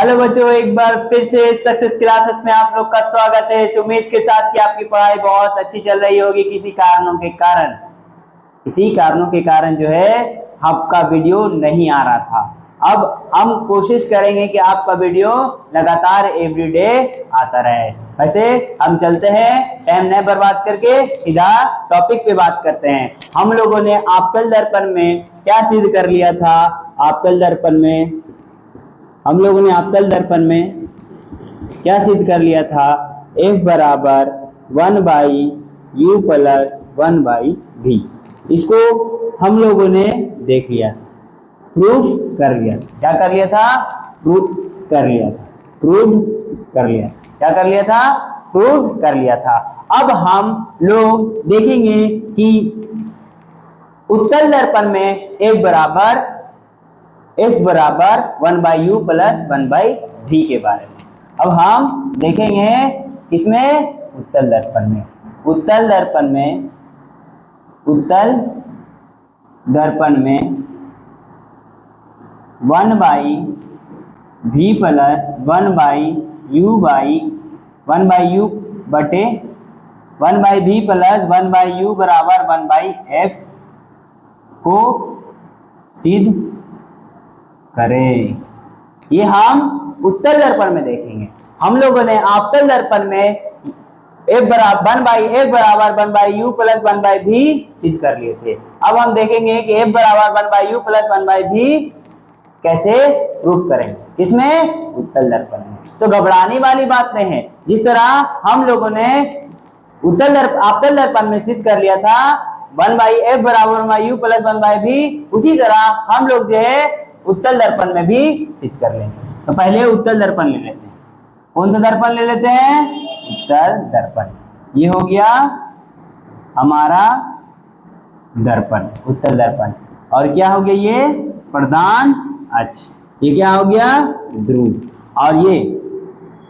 Hello बच्चों, एक बार फिर से सक्सेस क्लासेस में आप लोग का स्वागत है। इस उम्मीद के साथ कि आपकी पढ़ाई बहुत अच्छी चल रही होगी। किसी कारणों के कारण जो है आपका वीडियो नहीं आ रहा था। अब हम कोशिश करेंगे कि आपका वीडियो लगातार एवरीडे आता रहे। वैसे हम चलते हैं, टाइम नहीं बर्बाद करके सीधा टॉपिक पे बात करते हैं। हम लोगों ने आपतल दर्पण में क्या सिद्ध कर लिया था? हम लोगों ने आपतल दर्पण में क्या सिद्ध कर लिया था? F बराबर 1/u प्लस 1/v। इसको हम लोगों ने देख लिया, प्रूफ कर लिया। क्या कर लिया था? प्रूफ कर लिया था। अब हम लोग देखेंगे कि उत्तल दर्पण में F बराबर 1/u प्लस 1/v के बारे में। अब हम देखेंगे किसमें? उत्तल दर्पण में 1/v प्लस 1/u बटे 1/v प्लस 1/u बराबर 1/f को सिद्ध करें। ये हम उत्तल दर्पण में देखेंगे। हम लोगों ने आपतल दर्पण में F बराबर 1/u प्लस 1/v सिद्ध कर लिए थे। अब हम देखेंगे कि F बराबर 1/u प्लस 1/v कैसे प्रूफ करेंगे। किसमें? उत्तल दर्पण में। तो घबराने वाली बात नहीं है। जिस तरह हम लोगों ने आपतल दर्पण में सिद्ध कर लिया था 1/f बराबर 1/u प्लस 1/v, उसी तरह हम लोग जो है उत्तल दर्पण में भी सिद्ध कर लेंगे। तो पहले उत्तल दर्पण ले लेते हैं। कौन सा दर्पण ले लेते हैं? उत्तल दर्पण। ये हो गया हमारा दर्पण, उत्तल दर्पण। और क्या हो गया? ये प्रधान अक्ष। ये क्या हो गया? ध्रुव। और ये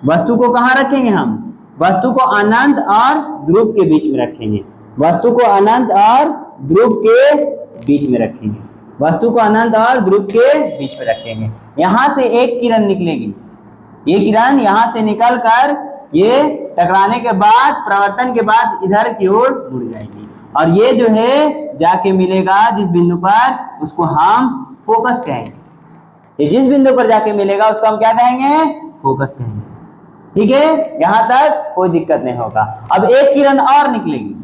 वस्तु को कहाँ रखेंगे हम? वस्तु को अनंत और ध्रुव के बीच में रखेंगे। यहां से एक किरण निकलेगी। ये किरण यहां से निकल कर ये टकराने के बाद, प्रवर्तन के बाद इधर की ओर मुड़ जाएगी। और ये जो है जाके मिलेगा जिस बिंदु पर, उसको हम फोकस कहेंगे। ये जिस बिंदु पर जाके मिलेगा उसको हम क्या कहेंगे? फोकस कहेंगे। ठीक है, यहां तक कोई दिक्कत नहीं होगा। अब एक किरण और निकलेगी।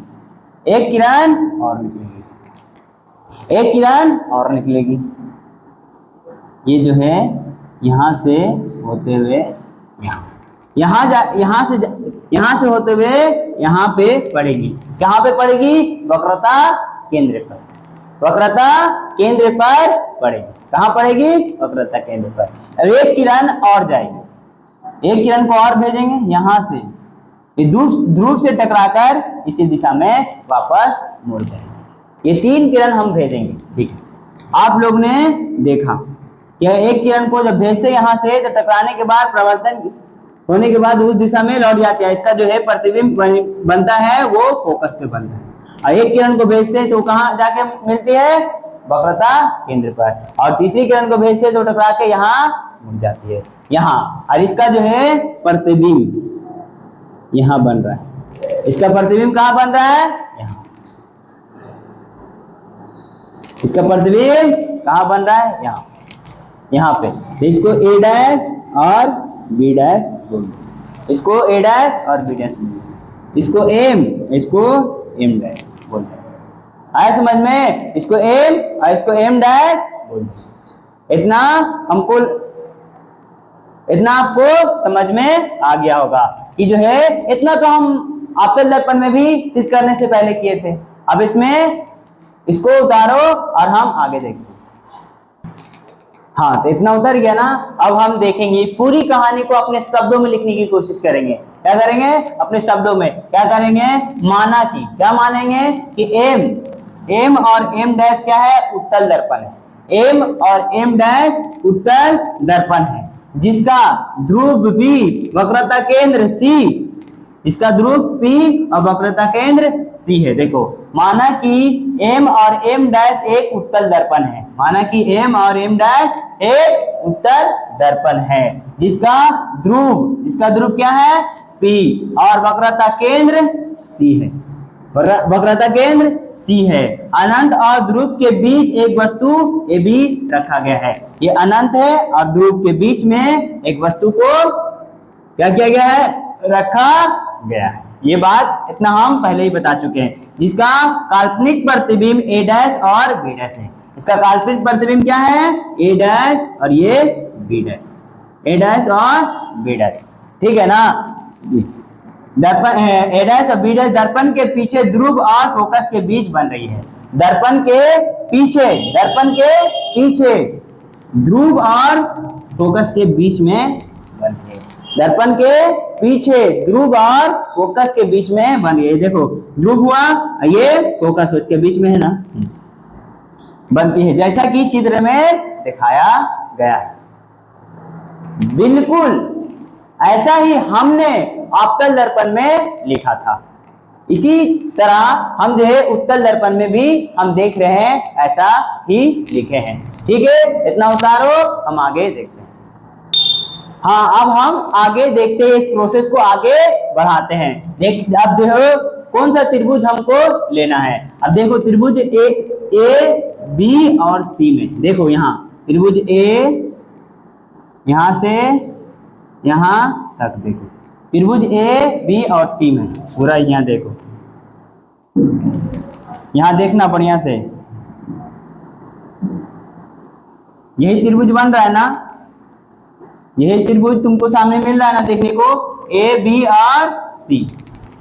ये जो है यहां से होते हुए यहां से होते हुए यहाँ पे पड़ेगी। कहाँ पे पड़ेगी? वक्रता केंद्र पर पड़ेगी। कहाँ पड़ेगी? वक्रता केंद्र पर। अब एक किरण और जाएगी। एक किरण को और भेजेंगे यहाँ से, ये ध्रुव से टकराकर इसी दिशा में वापस मुड़ जाएगी। ये 3 किरण हम भेजेंगे। ठीक है, आप लोग ने देखा यह एक किरण को जब भेजते यहाँ से, तो टकराने के बाद, प्रवर्तन होने के बाद उस दिशा में लौट जाती है। इसका जो है प्रतिबिंब बनता है वो फोकस पे बनता है। और एक किरण को भेजते हैं तो कहाँ जाके मिलती है? वक्रता केंद्र पर। और तीसरी किरण को भेजते हैं तो टकरा के यहाँ मुड़ जाती है, यहाँ। और इसका जो है प्रतिबिंब यहाँ बन रहा है। इसका प्रतिबिंब कहाँ बन रहा है? यहाँ। इसका प्रतिबिंब कहाँ बन रहा है? यहाँ पे। तो इसको A डैश और B डैश बोलते, इसको A डैश और B डैश बोलते, इसको M डैश बोलते हैं। आया समझ में? इसको M और इसको M डैश बोलते हैं। इतना आपको समझ में आ गया होगा कि जो है इतना तो हम आपतल दर्पण में भी सिद्ध करने से पहले किए थे। अब इसमें इसको उतारो और हम आगे देखते हैं। हाँ, तो इतना उतर गया ना। अब हम देखेंगे पूरी कहानी को अपने शब्दों में लिखने की कोशिश करेंगे। क्या करेंगे? अपने शब्दों में क्या करेंगे? माना कि क्या मानेंगे कि M और M डैश क्या है? उत्तल दर्पण है। M और M डैश उत्तल दर्पण है, जिसका ध्रुव P वक्रता केंद्र C, इसका ध्रुव P और वक्रता केंद्र C है। देखो, माना कि M और M डैश एक उत्तल दर्पण है। माना कि एम और एम डैश एक उत्तल दर्पण है जिसका ध्रुव क्या है P और वक्रता केंद्र C है। वक्रता केंद्र C है। अनंत और ध्रुव के बीच एक वस्तु AB रखा गया है। ये अनंत है और ध्रुव के बीच में एक वस्तु को क्या किया गया है, रखा गया है। ये बात इतना हम पहले ही बता चुके हैं। जिसका काल्पनिक प्रतिबिंब A डैश और B डैश है। इसका काल्पनिक प्रतिबिंब क्या है, A डैश और ये B डैश, A डैश और B डैश, ठीक है ना। दर्पण A डैश और B डैश दर्पण के पीछे ध्रुव और फोकस के बीच बन रही है। दर्पण के पीछे ध्रुव और फोकस के बीच में बन रही है। दर्पण के पीछे ध्रुव और फोकस के बीच में बन रही है। देखो ध्रुव हुआ, ये फोकस इसके बीच में है ना, बनती है जैसा कि चित्र में दिखाया गया है। बिल्कुल ऐसा ही हमने अवतल दर्पण में लिखा था। इसी तरह हम जो है उत्तल दर्पण में भी हम देख रहे हैं, ऐसा ही लिखे हैं। ठीक है, इतना उतारो, हम आगे देखते हैं। हाँ, अब हम आगे देखते हैं, इस प्रोसेस को आगे बढ़ाते हैं। अब देखो कौन सा त्रिभुज हमको लेना है। अब देखो त्रिभुज ए बी और सी में, देखो यहाँ त्रिभुज ए यहां से यहां तक, देखो त्रिभुज ए बी और सी में पूरा यहाँ देखो, यहां देखना बढ़िया से, यही त्रिभुज बन रहा है ना, यही त्रिभुज तुमको सामने मिल रहा है ना देखने को, ए बी और सी,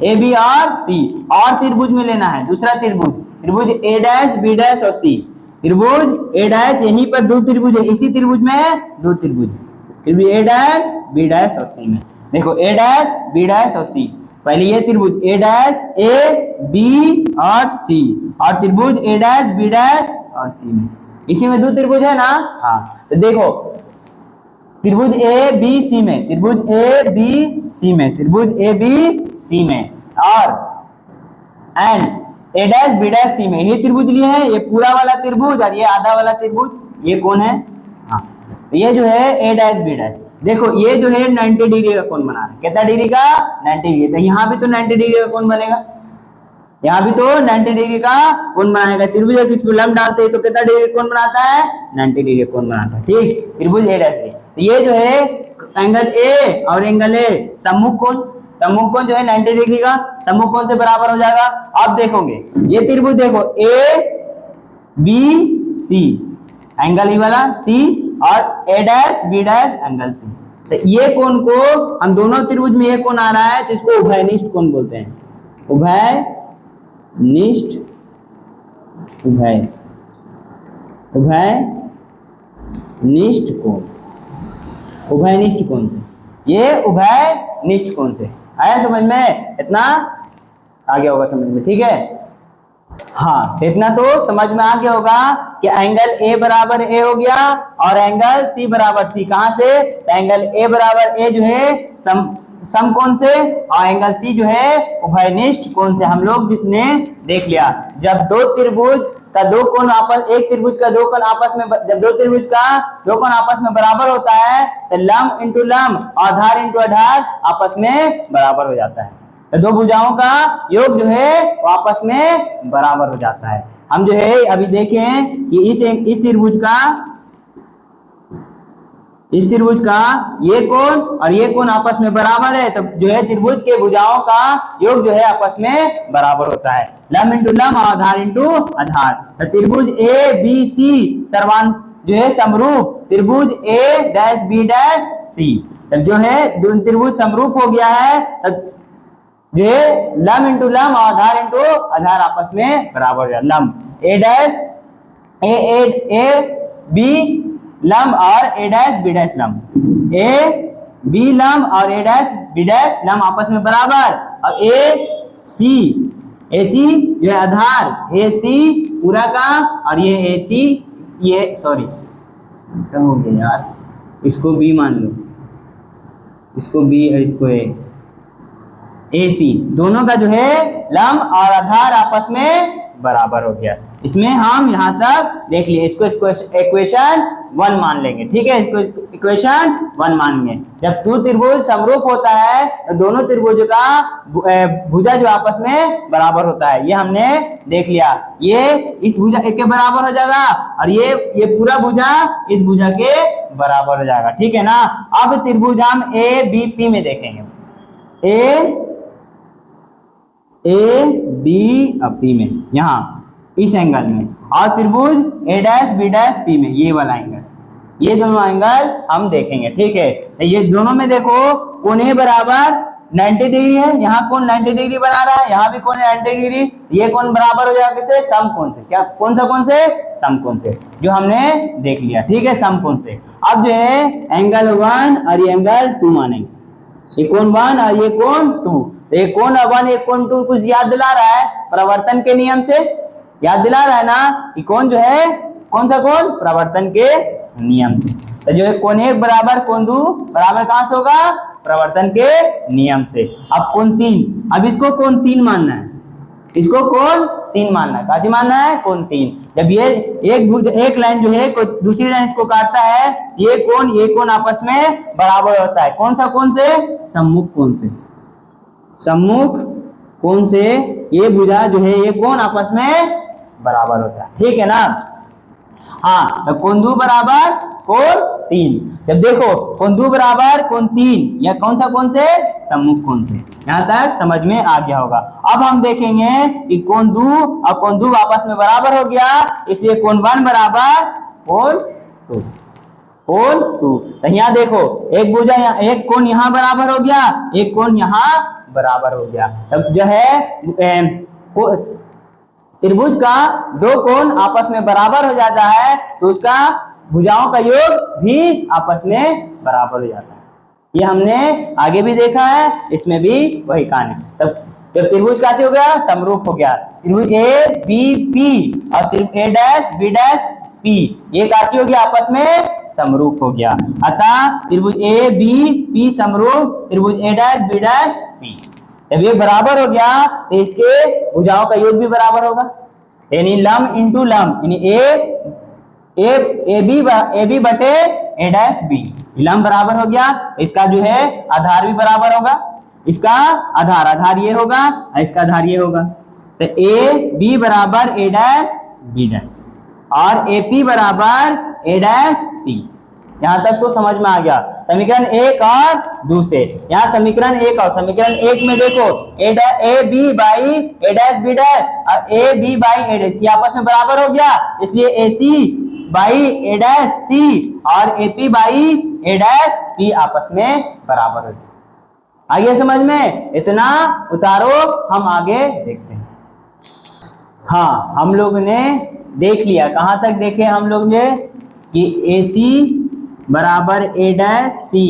ए बी और सी। और त्रिभुज में लेना है दूसरा त्रिभुज ए डैश बी डैश और सी। त्रिभुज ए डैश, यहीं पर दो त्रिभुज है, इसी त्रिभुज में दो त्रिभुज है, त्रिभुज ए डैश बी डैश और सी में। देखो ए डैश बी डैश और सी, पहले ये त्रिभुज ए डैश ए बी और सी, और त्रिभुज ए डैश बी डैश और सी में, इसी में दो त्रिभुज है ना। हाँ, तो देखो त्रिभुज ए बी सी में, त्रिभुज ए बी सी में, त्रिभुज ए बी सी में और and A dash B dash C में, ये त्रिभुज लिए हैं, ये पूरा वाला त्रिभुज और ये आधा वाला त्रिभुज, ये कौन है, हाँ ये जो है ए डैश बी डैश। देखो ये जो है 90 डिग्री का कोण बना रहा है, कितना डिग्री का, 90 डिग्री। तो यहाँ भी तो 90 डिग्री का कोण बनेगा, यहाँ भी तो 90 डिग्री का कोण बनाएगा। त्रिभुज कुछ लंब डालते हैं तो कितना डिग्री कोण बनाता है, 90 डिग्री कोण बनाता है। ठीक, त्रिभुज ए डैश बी, तो ये जो है एंगल ए और एंगल ए सम्मुख कोण जो है 90 डिग्री का सम्मुख कोण से बराबर हो जाएगा। अब देखोगे ये त्रिभुज, देखो A B C angle E वाला सी और A dash B dash angle C. तो ये कोण को हम दोनों त्रिभुज में ये कोण आ रहा है तो इसको उभयनिष्ठ कोण बोलते हैं। उभयनिष्ठ कोण से, ये उभयनिष्ठ कोण से आया समझ में, इतना आ गया होगा समझ में, ठीक है। हाँ, इतना तो समझ में आ गया होगा कि एंगल ए बराबर ए हो गया और एंगल सी बराबर सी, कहां से, तो एंगल ए बराबर ए जो है समकोण से और एंगल सी जो है उभयनिष्ठ कोण से हम लोग ने देख लिया। जब दो त्रिभुज का दो कोण आपस, एक त्रिभुज का दो कोण आपस में, जब दो त्रिभुज का दो कोण आपस में बराबर होता है तो लंब इंटू लंब, आधार इंटू आधार आपस में बराबर हो जाता है। तो दो भुजाओं का योग जो है वो आपस में बराबर हो जाता है। हम जो है अभी देखें कि इस त्रिभुज का ये कोण और ये कोण आपस में बराबर है, तो जो है त्रिभुज के भुजाओं का योग जो है आपस में बराबर होता है, लंब इंटू लंब, आधार इंटू आधार। तो त्रिभुज ए बी सी सर्वांश जो है समरूप त्रिभुज ए डैश बी डैश सी। तब जो है त्रिभुज समरूप हो गया है, तब जो है लंब इंटू लंब, आधार इंटू आधार आपस में बराबर हो जाए। लंब ए डैश ए बी लंब और ए डैश बी डैश लंब, ए बी लंब और ए डैश बी डैश लंब आपस में बराबर, और ए सी जो है आधार, ए सी पूरा का और ये ए सी, ये सॉरी क्या हो गया यार, इसको बी मान लो, इसको बी और इसको ए सी, दोनों का जो है लंब और आधार आपस में बराबर हो गया। इसमें हम यहाँ तक देख लिए, इसको इक्वेशन 1 मान लेंगे, ठीक है, इसको इक्वेशन 1 मानेंगे। जब दो त्रिभुज समरूप होता है तो दोनों त्रिभुज का भुजा जो आपस में बराबर होता है, ये हमने देख लिया। ये इस भुजा के बराबर हो जाएगा और ये पूरा भुजा इस भुजा के बराबर हो जाएगा, ठीक है ना। अब त्रिभुज हम ए बी पी में देखेंगे, ए बी और पी में, यहाँ इस एंगल में, और त्रिभुज ए डैश बी डैश पी में, ये वाला एंगल, ये दोनों एंगल हम देखेंगे, ठीक है। ये दोनों में देखो कोण ए बराबर 90 डिग्री है, यहाँ कोण 90 डिग्री बना रहा है, यहाँ भी कोण 90 डिग्री, ये कोण बराबर हो जाएगा किससे, समकोण से। क्या कौन सा कोण से, समकोण से, जो हमने देख लिया, ठीक है, समकोण से। अब जो है एंगल 1 और ये एंगल 2 मानेंगे, ये कोण 1 और ये कोण 2। ये कोण 1 ये कोण 2 कुछ याद दिला रहा है प्रवर्तन के नियम से, याद दिला रहा है ना। ये कोण जो है कौन सा कोण, प्रवर्तन के नियम से। तो जो है कोण 1 बराबर कोण 2 बराबर कहां से होगा, प्रवर्तन के नियम से। अब कोण 3, अब इसको कोण 3 मानना है, इसको कोण 3 मानना है, काची मानना है, कोण 3। जब ये एक लाइन जो है दूसरी लाइन इसको काटता है, ये कोण आपस में बराबर होता है, कौन सा कोण से, सम्मुख कोण से, सम्मुख कोण से ये भुजा जो है ये कोण आपस में बराबर होता है, ठीक है ना। हाँ, तो कोण 2 बराबर कोण 3। जब देखो कोण 2 बराबर कोण 3, यह कौन सा कोण से, सम्मुख कोण से। यहाँ तक समझ में आ गया होगा। अब हम देखेंगे कि कोण 2 और कोण 2 आपस में बराबर हो गया, इसलिए कोण 1 बराबर कोण 2, कोण 2। तो यहाँ देखो एक भुजा एक कोण यहाँ बराबर हो गया, एक कोण यहाँ बराबर हो गया। तब जो है त्रिभुज का दो कोण आपस में बराबर हो जाता है तो उसका भुजाओं का योग भी आपस में बराबर हो जाता है। ये हमने आगे भी देखा है, इसमें भी वही कहानी। तब जब त्रिभुज का हो गया, समरूप हो गया, त्रिभुज ए बी पी और त्रिभुज ए डैश बी डैश पी, ये काची हो गया, आपस में समरूप हो गया। अतः त्रिभुज ए बी पी समरूप त्रिभुज ए डैश बी डैश पी। जब ये बराबर हो गया तो इसके भुजाओं का योग भी बराबर होगा, यानी लंब इंटू लंब, यानी ए बी बटे ए डैश बी, लंब बराबर हो गया। इसका जो है आधार भी बराबर होगा, इसका आधार ये होगा और इसका आधार ये होगा। तो ए बी बराबर ए डैश बी डैश और ए पी बराबर ए डैश पी। यहां तक तो समझ में आ गया। समीकरण 1 और 2 से, यहाँ समीकरण 1 और समीकरण 1 में देखो A B by A dash B dash और A B by A dash, ये आपस में बराबर हो गया, इसलिए ए सी बाई ए डैश सी और A P by A dash P आपस में बराबर हो गया। आगे समझ में, इतना उतारो, हम आगे देखते हैं। हाँ, हम लोग ने देख लिया, कहां तक देखे हम लोग ने कि ए सी बराबर ए डैश सी,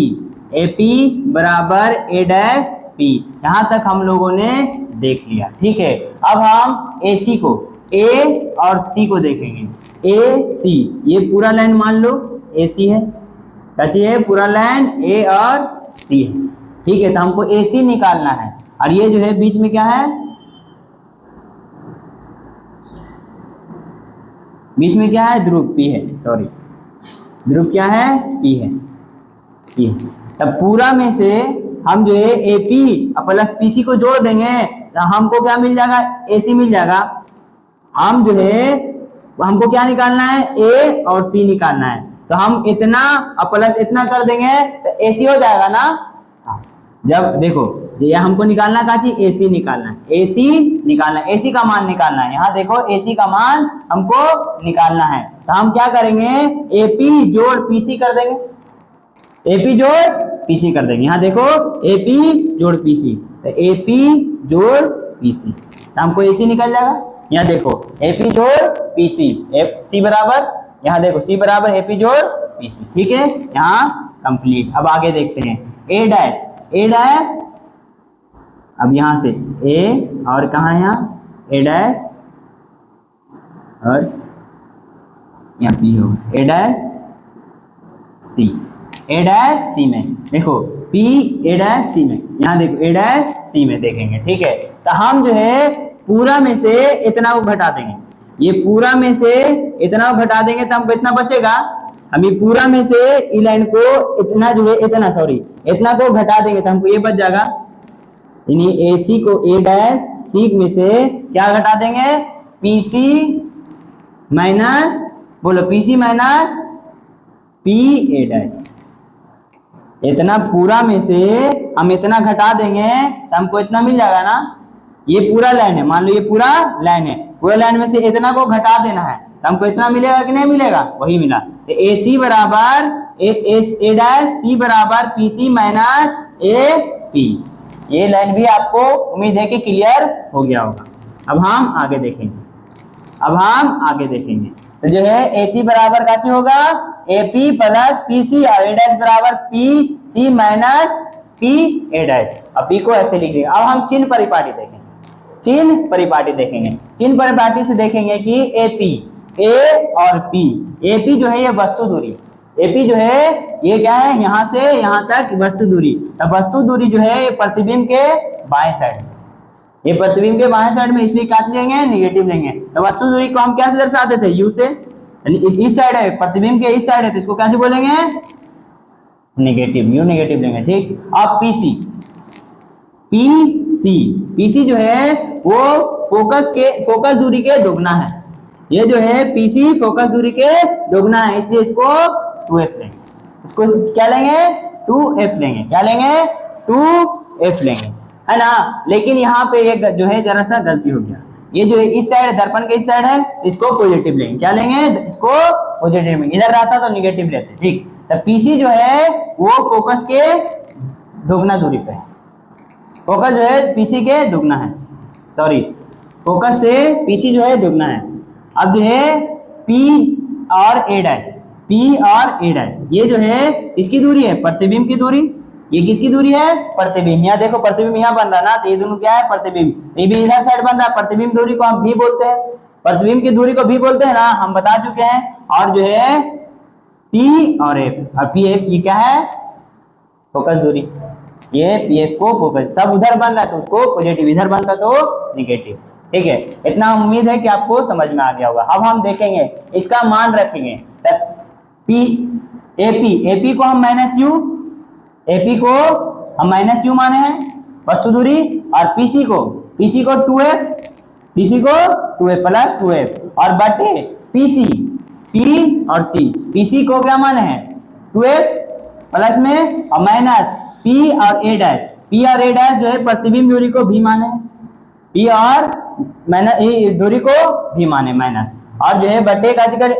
ए पी बराबर ए डैश पी, यहां तक हम लोगों ने देख लिया, ठीक है। अब हम ए सी को, ए और सी को देखेंगे। ए सी, ये पूरा लाइन मान लो ए सी है, है पूरा लाइन ए और सी है, ठीक है। तो हमको ए सी निकालना है और ये जो है बीच में क्या है, बीच में क्या है, ध्रुव पी है, सॉरी ध्रुव क्या है, पी है, पी है। तब पूरा में से हम जो है A P plus P C को जोड़ देंगे तो हमको क्या मिल जाएगा, ए सी मिल जाएगा। हम जो है हमको क्या निकालना है, ए और सी निकालना है, तो हम इतना प्लस इतना कर देंगे तो ए सी हो जाएगा ना। हाँ, जब देखो ये हमको निकालना का चीज, ए सी निकालना है, ए सी निकालना है, ए सी का मान निकालना है। यहाँ देखो ए सी का मान हमको निकालना है, तो हम क्या करेंगे, ए पी जोड़ पी सी कर देंगे, ए पी जोड़ पी सी कर देंगे। यहाँ देखो ए पी जोड़ पी सी, तो ए पी जोड़ पी सी, तो हमको ए सी निकल जाएगा। यहाँ देखो ए पी जोड़ पी सी, सी बराबर, यहाँ देखो सी बराबर ए पी जोड़ पी सी, ठीक है, यहाँ कंप्लीट। अब आगे देखते हैं ए डैश, ए डैश, अब यहां से ए और कहा है, यहाँ ए डैश और यहाँ पी हो, ए डैश सी, ए डैश सी में देखो पी ए डैश सी में, यहाँ देखो ए डैश सी में देखेंगे, ठीक है। तो हम जो है पूरा में से इतना को घटा देंगे, ये पूरा में से इतना को घटा देंगे तो हमको इतना बचेगा। हम ये पूरा में से ई लाइन को इतना जो है इतना को घटा देंगे तो हमको ये बच जाएगा, यानी ए सी को ए डैश सी में से क्या घटा देंगे, पी सी माइनस बोलो P C minus P A dash. इतना पूरा में से हम इतना घटा देंगे तो हमको इतना मिल जाएगा ना। ये पूरा लाइन है, मान लो ये पूरा लाइन है, पूरा लाइन में से इतना को घटा देना है तो हमको इतना मिलेगा कि नहीं मिलेगा, वही मिला। तो ए सी बराबर ए डैश सी बराबर P C minus A P. ये लाइन भी आपको उम्मीद है कि क्लियर हो गया होगा। अब हम आगे देखेंगे, तो जो है ए सी बराबर काची होगा, A P plus P C और ए डैश बराबर P C minus P A dash. अब पी को ऐसे लिख देंगे। अब हम चिन्ह परिपाटी देखेंगे, चिन्ह परिपाटी से देखेंगे कि ए पी, ए और पी, ए पी जो है ये वस्तु दूरी, ए पी जो है ये क्या है, यहाँ से यहाँ तक वस्तु दूरी। तो वस्तु दूरी जो है ये प्रतिबिंब के बाएं साइड, ये प्रतिबिंब के बाएं साइड में, इसलिए क्या लेंगे, निगेटिव लेंगे। तो वस्तु दूरी को हम क्या से दर्शाते थे, यू से, यानी इस साइड है, प्रतिबिंब के इस साइड है तो इसको क्या से बोलेंगे, निगेटिव, यू निगेटिव लेंगे। ठीक, अब पीसी, पीसी जो है वो फोकस दूरी के दोगुना है। ये जो है पीसी फोकस दूरी के दोगुना है, इसलिए इसको 2f लेंगे। इसको क्या लेंगे, 2f लेंगे। क्या लेंगे, 2f लेंगे, है ना। लेकिन यहाँ पे एक जो है जरा सा गलती हो गया, ये जो है इस साइड दर्पण के इस साइड है, इसको पॉजिटिव लेंगे। क्या लेंगे, इसको पॉजिटिव लेंगे। इधर रहता तो निगेटिव लेते। ठीक, तो पीसी जो है वो फोकस के दोगुना दूरी पे है, फोकस जो है पीसी के दुगना है, फोकस से पीसी जो है दुगना है। अब जो है पी और ए डैश, ये जो है इसकी दूरी है, प्रतिबिंब की दूरी। ये किसकी दूरी है, प्रतिबिंब। यहाँ देखो प्रतिबिंब यहाँ बन रहा ना, तो ये दोनों क्या है, प्रतिबिंब। ये भी इधर साइड बन रहा है, प्रतिबिंब दूरी को हम भी बोलते हैं, प्रतिबिंब की दूरी को भी बोलते हैं ना, हम बता चुके हैं। और जो है पी और एफ, और पी एफ ये क्या है, फोकस दूरी। ये पी एफ को फोकस, सब उधर बन रहा है तो उसको पॉजिटिव, इधर बनता तो निगेटिव। ठीक है, इतना उम्मीद है कि आपको समझ में आ गया होगा। अब हम देखेंगे, इसका मान रखेंगे। पी एपी को हम माइनस यू, एपी को हम माइनस यू माने हैं वस्तु दूरी, और पीसी को 2f प्लस 2f और बटे पीसी, पी और सी। पीसी को क्या माने हैं, 2f प्लस में और माइनस पी और ए डैश, जो है प्रतिबिंब दूरी को भी माने, पी और माइनस दूरी को भी माने माइनस, और जो है बटे का जिक्र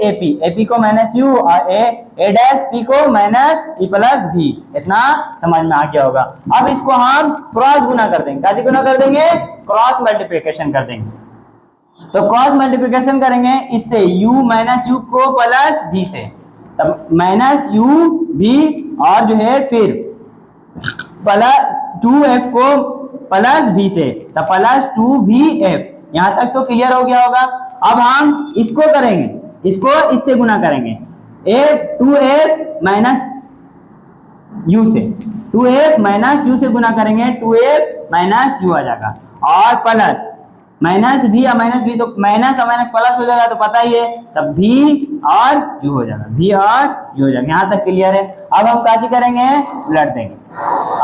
एपी को माइनस यू और ए डैश पी को माइनस ई प्लस भी। इतना समझ में आ गया होगा। अब इसको हम क्रॉस गुना कर देंगे, कैसे गुना कर देंगे, क्रॉस मल्टीप्लिकेशन कर देंगे। तो क्रॉस मल्टीप्लिकेशन करेंगे इससे, u माइनस यू को प्लस भी से, तब माइनस यू भी, और जो है फिर प्लस 2f को प्लस भी से, तब प्लस 2vf। यहां तक तो क्लियर हो गया होगा। अब हम इसको करेंगे, इसको इससे गुना करेंगे, 2f माइनस यू से, 2f माइनस यू से गुना करेंगे, 2f माइनस यू आ जाएगा, और प्लस माइनस भी और माइनस भी, तो माइनस और माइनस प्लस हो जाएगा, तो पता ही है, तब भी और यू हो जाएगा, भी और यू हो जाएगा। यहाँ तक क्लियर है। अब हम काजी करेंगे, उलट देंगे।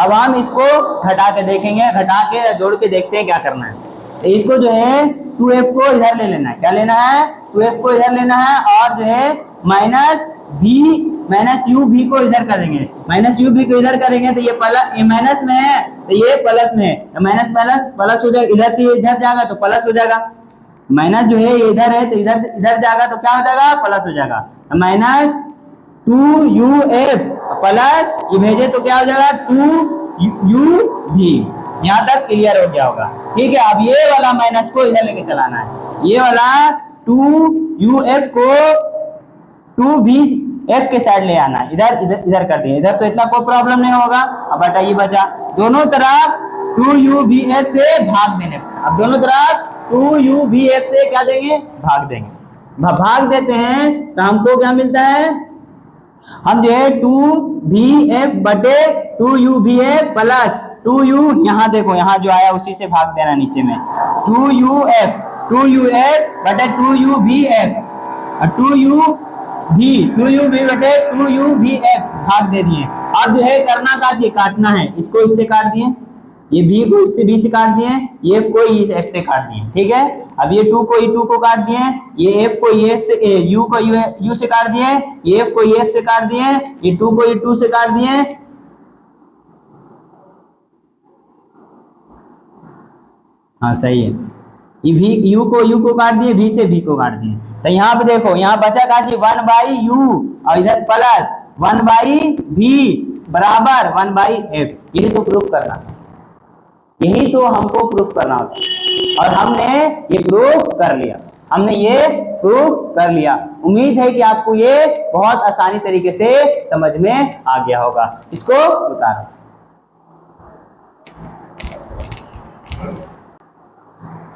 अब हम इसको घटा के देखेंगे, घटा के जोड़ के देखते हैं क्या करना है। तो इसको जो है 2f को इधर ले लेना है, क्या लेना है, 2f को इधर लेना है, और जो है माइनस यू भी को इधर कर देंगे, माइनस यू भी को इधर करेंगे तो ये प्लस, ये माइनस में है तो ये प्लस में है, तो माइनस प्लस हो जाएगा, इधर से इधर जाएगा तो प्लस हो जाएगा। माइनस जो है ये इधर है तो इधर से इधर जाएगा तो क्या हो जाएगा, प्लस हो जाएगा। माइनस 2uf प्लस ये भेजे तो क्या हो जाएगा, 2u भी। यहाँ तक क्लियर हो गया होगा। ठीक है, अब ये वाला माइनस को इधर लेके चलाना है, ये वाला 2uf को 2vf के साइड ले आना, इधर कर दिए, इधर तो इतना कोई प्रॉब्लम नहीं होगा। अब बटा ये बचा, दोनों तरफ 2uvf से भाग देने, अब दोनों तरफ 2uvf से क्या देंगे, भाग देंगे। भाग देते हैं तो हमको क्या मिलता है, हम जो है 2vf बटे 2uvf प्लस 2u, यहाँ देखो यहाँ जो आया उसी से भाग देना नीचे में, 2uf बटे 2uvf और 2u बटे 2uvf भाग दे दिए। अब जो है करना क्या चाहिए, काटना है, इसको इससे काट दिए, ये v को इससे b से काट दिए, ये f को f से काट दिए, ठीक है। अब ये 2 को 2 को काट दिए, ये f को f से u को u से काट दिए, ये f को f से काट दिए, ये 2 को 2 से काट दिए, हाँ सही है, ये v u को u को काट दिए, v से v को काट दिए। तो यहाँ पे देखो यहाँ बचा क्या चीज 1/u और इधर प्लस 1/v बराबर 1/f। यही तो प्रूफ करना था, यही तो हमको प्रूफ करना होता है और हमने ये प्रूफ कर लिया, हमने ये प्रूफ कर लिया। उम्मीद है कि आपको ये बहुत आसानी तरीके से समझ में आ गया होगा। इसको उतारो।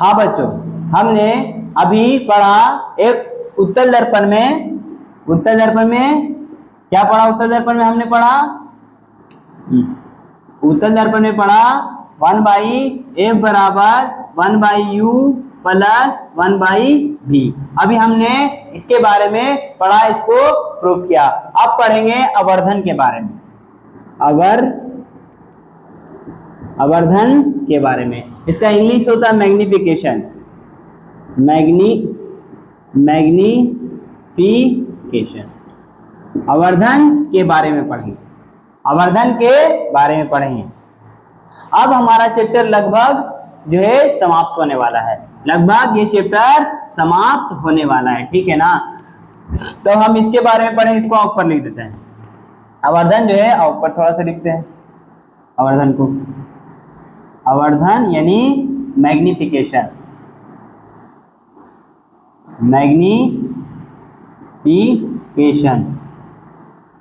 हाँ बच्चों, हमने अभी पढ़ा एक उत्तल दर्पण में, उत्तल दर्पण में क्या पढ़ा, उत्तल दर्पण में हमने पढ़ा, उत्तल दर्पण में पढ़ा 1/f बराबर 1/u प्लस 1/v। अभी हमने इसके बारे में पढ़ा, इसको प्रूफ किया। अब पढ़ेंगे आवर्धन के बारे में, आवर्धन के बारे में। इसका इंग्लिश होता है मैग्निफिकेशन, मैग्निफिकेशन। आवर्धन के बारे में पढ़ेंगे, आवर्धन के बारे में पढ़ेंगे। अब हमारा चैप्टर लगभग जो है समाप्त होने वाला है, लगभग ये चैप्टर समाप्त होने वाला है, ठीक है ना। तो हम इसके बारे में पढ़ें, इसको ऊपर लिख देते हैं। आवर्धन जो है ऊपर थोड़ा सा लिखते हैं आवर्धन को, आवर्धन यानी मैग्निफिकेशन, मैग्निफिकेशन,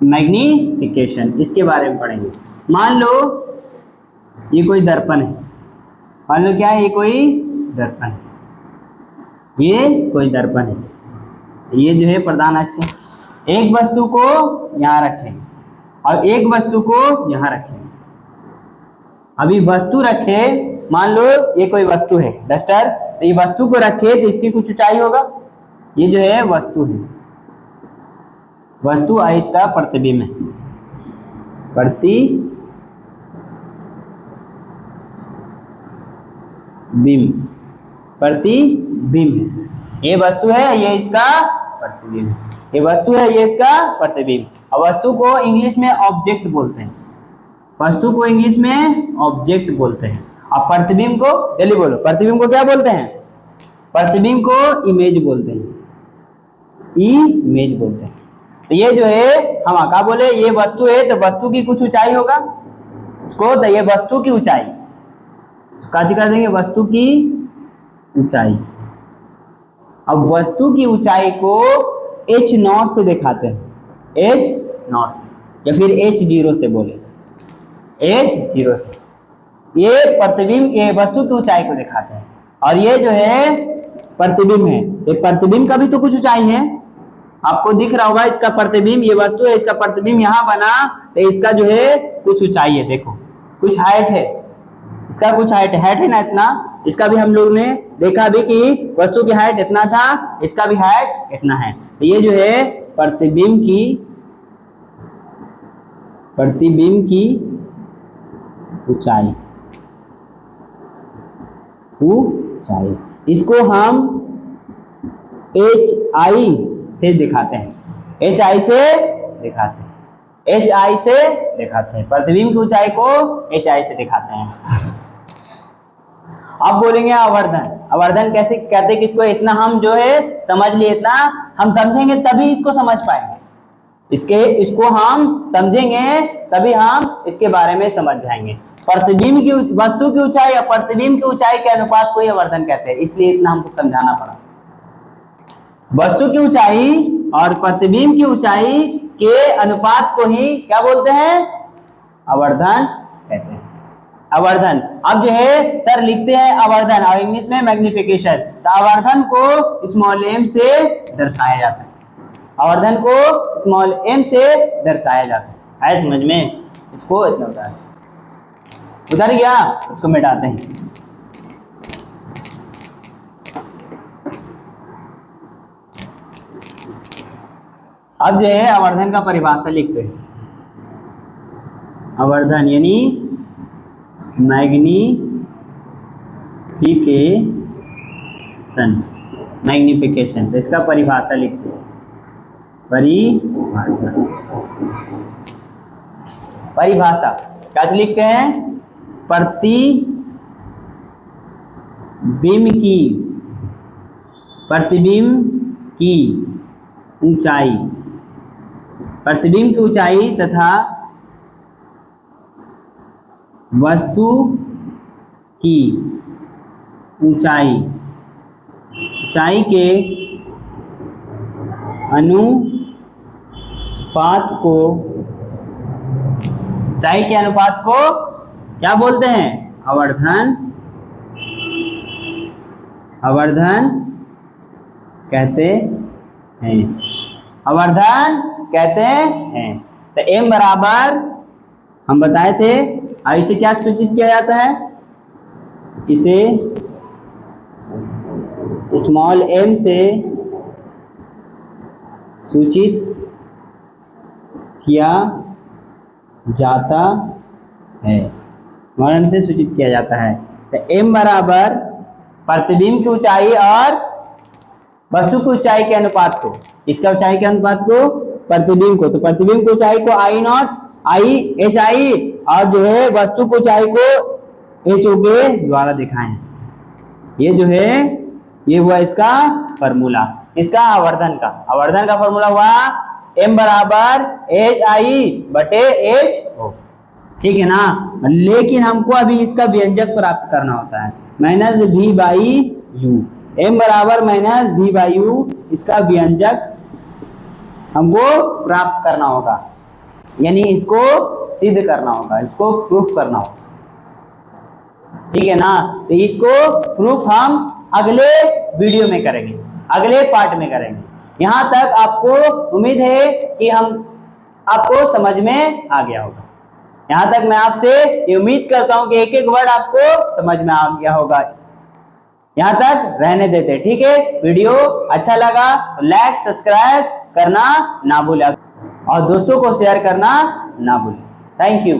मैग्निफिकेशन, इसके बारे में पढ़ेंगे। मान लो ये कोई दर्पण है, मान लो क्या है, ये कोई दर्पण है, ये कोई दर्पण है, ये जो है प्रधान अक्ष है। एक वस्तु को यहाँ रखेंगे और एक वस्तु को यहाँ रखेंगे। अभी वस्तु रखे, मान लो ये कोई वस्तु है डस्टर, तो ये वस्तु को रखे तो इसकी कुछ ऊंचाई होगा, ये जो है वस्तु है, वस्तु और इसका प्रतिबिंब है, प्रतिबिंब, प्रतिबिंब है। ये वस्तु है, ये इसका प्रतिबिंब, ये वस्तु है, ये इसका प्रतिबिंब। और वस्तु को इंग्लिश में ऑब्जेक्ट बोलते हैं, वस्तु को इंग्लिश में ऑब्जेक्ट बोलते हैं। और प्रतिबिंब को जल्दी बोलो, प्रतिबिंब को क्या बोलते हैं, प्रतिबिंब को इमेज बोलते हैं, इमेज बोलते हैं। तो ये जो है हम क्या बोले, ये वस्तु है तो वस्तु की कुछ ऊंचाई होगा, इसको तो ये वस्तु की ऊंचाई काजी कर देंगे, वस्तु की ऊंचाई। अब वस्तु की ऊंचाई को h0 से दिखाते हैं, h0 या फिर h0 से बोले, h0 से ये प्रतिबिंब, ये वस्तु की ऊंचाई को दिखाते हैं। और ये जो है प्रतिबिंब है, ये प्रतिबिंब का भी तो कुछ ऊंचाई है, आपको दिख रहा होगा इसका प्रतिबिंब, ये वस्तु है, इसका प्रतिबिंब यहाँ बना तो इसका जो है कुछ ऊंचाई है, देखो कुछ हाइट है, इसका कुछ हाइट है ना इतना। इसका भी हम लोग ने देखा भी कि वस्तु की हाइट इतना था, इसका भी हाइट इतना है। तो ये जो है प्रतिबिंब की ऊंचाई, इसको हम HI से दिखाते हैं, HI से दिखाते हैं, HI से दिखाते हैं, प्रतिबिंब की ऊंचाई को HI से दिखाते हैं। अब बोलेंगे आवर्धन, आवर्धन कैसे कहते हैं, किसको, इतना हम जो है समझ लिए, इतना हम समझेंगे तभी इसको समझ पाएंगे, इसको हम समझेंगे तभी हम इसके बारे में समझ जाएंगे। प्रतिबिंब की वस्तु की ऊंचाई या प्रतिबिंब की ऊंचाई के अनुपात को ही आवर्धन कहते हैं, इसलिए इतना हमको समझाना पड़ा। वस्तु की ऊंचाई और प्रतिबिंब की ऊंचाई के अनुपात को ही क्या बोलते हैं, आवर्धन कहते हैं, आवर्धन। अब जो है सर लिखते हैं आवर्धन और इंग्लिश में मैग्निफिकेशन, तो आवर्धन को स्मॉल m से दर्शाया जाता है, आवर्धन को स्मॉल m से दर्शाया जाता है समझ में, इसको इतना होता है। उधर गया, उसको मिटाते हैं। अब जो है आवर्धन का परिभाषा लिखते हैं। आवर्धन यानी मैग्निफिकेशन, तो इसका परिभाषा लिखते हैं। परिभाषा कैसे लिखते हैं? प्रतिबिंब की ऊंचाई, प्रतिबिंब की ऊंचाई तथा वस्तु की ऊंचाई के अनुपात को क्या बोलते हैं? आवर्धन कहते हैं। तो m बराबर हम बताए थे, इसे क्या सूचित किया जाता है? इसे स्मॉल m से सूचित किया जाता है, तो m बराबर प्रतिबिंब की ऊंचाई और वस्तु की ऊंचाई के अनुपात को, इसका ऊंचाई के अनुपात को प्रतिबिंब को, तो प्रतिबिंब की ऊंचाई को HI और जो है वस्तु की ऊंचाई को HO के द्वारा दिखाएं। ये जो है ये हुआ इसका फॉर्मूला, इसका आवर्धन का फॉर्मूला हुआ m बराबर HI/HO। ठीक है ना? लेकिन हमको अभी इसका व्यंजक प्राप्त करना होता है, -V/U। m बराबर -V/U, इसका व्यंजक हमको प्राप्त करना होगा, यानी इसको सिद्ध करना होगा, इसको प्रूफ करना होगा। ठीक है ना? तो इसको प्रूफ हम अगले वीडियो में करेंगे, अगले पार्ट में करेंगे। यहाँ तक आपको उम्मीद है कि आपको समझ में आ गया होगा। यहाँ तक मैं आपसे ये उम्मीद करता हूँ कि एक एक वर्ड आपको समझ में आ गया होगा। यहाँ तक रहने देते, ठीक है? वीडियो अच्छा लगा तो लाइक सब्सक्राइब करना ना भूलें और दोस्तों को शेयर करना ना भूलें। Thank you.